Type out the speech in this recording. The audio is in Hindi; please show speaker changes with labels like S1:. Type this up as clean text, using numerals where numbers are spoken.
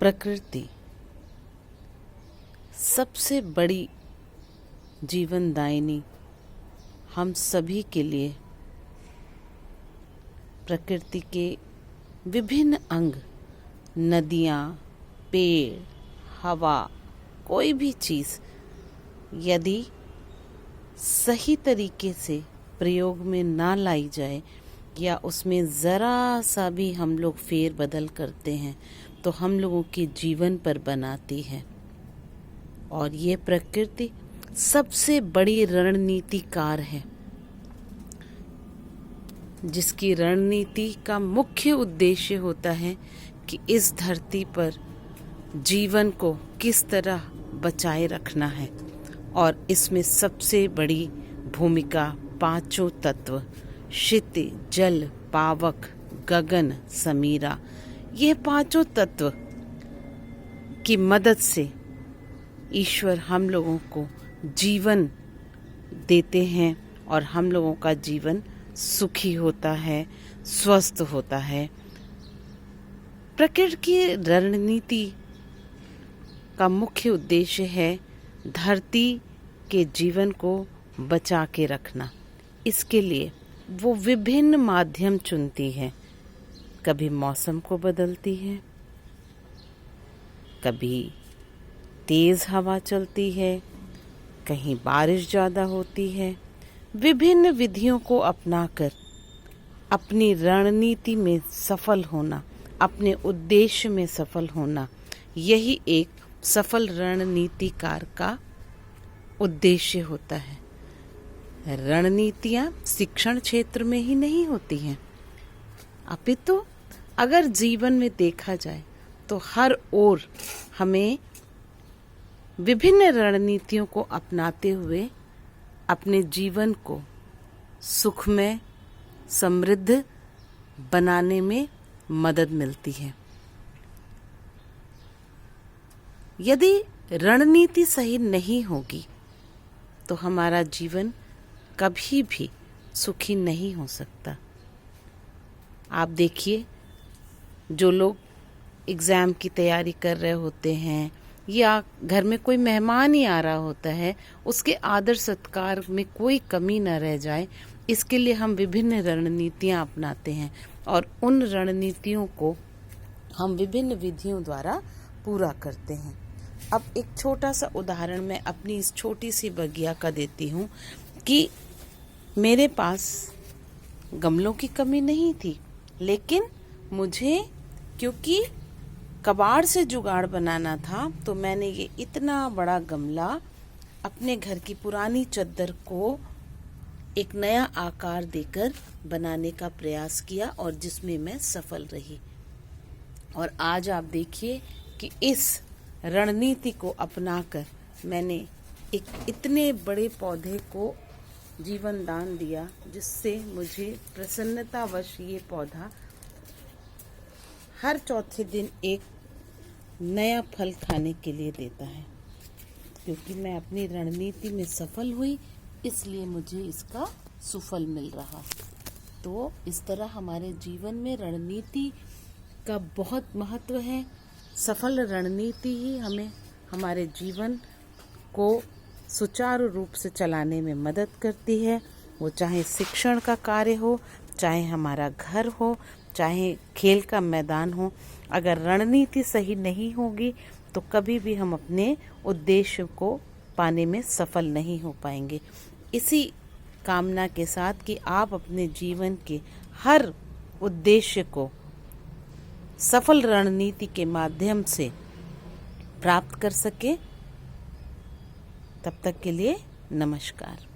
S1: प्रकृति सबसे बड़ी जीवनदायिनी हम सभी के लिए। प्रकृति के विभिन्न अंग, नदियाँ, पेड़, हवा, कोई भी चीज़ यदि सही तरीके से प्रयोग में ना लाई जाए या उसमें ज़रा सा भी हम लोग फेर बदल करते हैं तो हम लोगों के जीवन पर बनाती है। और ये प्रकृति सबसे बड़ी रणनीतिकार है, जिसकी रणनीति का मुख्य उद्देश्य होता है कि इस धरती पर जीवन को किस तरह बचाए रखना है। और इसमें सबसे बड़ी भूमिका पांचों तत्व क्षितिज, जल, पावक, गगन, समीरा, ये पांचों तत्व की मदद से ईश्वर हम लोगों को जीवन देते हैं और हम लोगों का जीवन सुखी होता है, स्वस्थ होता है। प्रकृति की रणनीति का मुख्य उद्देश्य है धरती के जीवन को बचा के रखना। इसके लिए वो विभिन्न माध्यम चुनती है। कभी मौसम को बदलती है, कभी तेज हवा चलती है, कहीं बारिश ज़्यादा होती है। विभिन्न विधियों को अपनाकर अपनी रणनीति में सफल होना, अपने उद्देश्य में सफल होना, यही एक सफल रणनीतिकार का उद्देश्य होता है। रणनीतियाँ शिक्षण क्षेत्र में ही नहीं होती हैं, अपितु अगर जीवन में देखा जाए तो हर ओर हमें विभिन्न रणनीतियों को अपनाते हुए अपने जीवन को सुखमय, समृद्ध बनाने में मदद मिलती है। यदि रणनीति सही नहीं होगी तो हमारा जीवन कभी भी सुखी नहीं हो सकता। आप देखिए, जो लोग एग्ज़ाम की तैयारी कर रहे होते हैं या घर में कोई मेहमान ही आ रहा होता है, उसके आदर सत्कार में कोई कमी न रह जाए, इसके लिए हम विभिन्न रणनीतियाँ अपनाते हैं और उन रणनीतियों को हम विभिन्न विधियों द्वारा पूरा करते हैं। अब एक छोटा सा उदाहरण मैं अपनी इस छोटी सी बगिया का देती हूँ कि मेरे पास गमलों की कमी नहीं थी, लेकिन मुझे क्योंकि कबाड़ से जुगाड़ बनाना था तो मैंने ये इतना बड़ा गमला अपने घर की पुरानी चद्दर को एक नया आकार देकर बनाने का प्रयास किया और जिसमें मैं सफल रही। और आज आप देखिए कि इस रणनीति को अपनाकर मैंने एक इतने बड़े पौधे को जीवन दान दिया, जिससे मुझे प्रसन्नतावश ये पौधा हर चौथे दिन एक नया फल खाने के लिए देता है। क्योंकि मैं अपनी रणनीति में सफल हुई, इसलिए मुझे इसका सुफल मिल रहा। तो इस तरह हमारे जीवन में रणनीति का बहुत महत्व है। सफल रणनीति ही हमें हमारे जीवन को सुचारू रूप से चलाने में मदद करती है। वो चाहे शिक्षण का कार्य हो, चाहे हमारा घर हो, चाहे खेल का मैदान हो, अगर रणनीति सही नहीं होगी तो कभी भी हम अपने उद्देश्य को पाने में सफल नहीं हो पाएंगे। इसी कामना के साथ कि आप अपने जीवन के हर उद्देश्य को सफल रणनीति के माध्यम से प्राप्त कर सके, तब तक के लिए नमस्कार।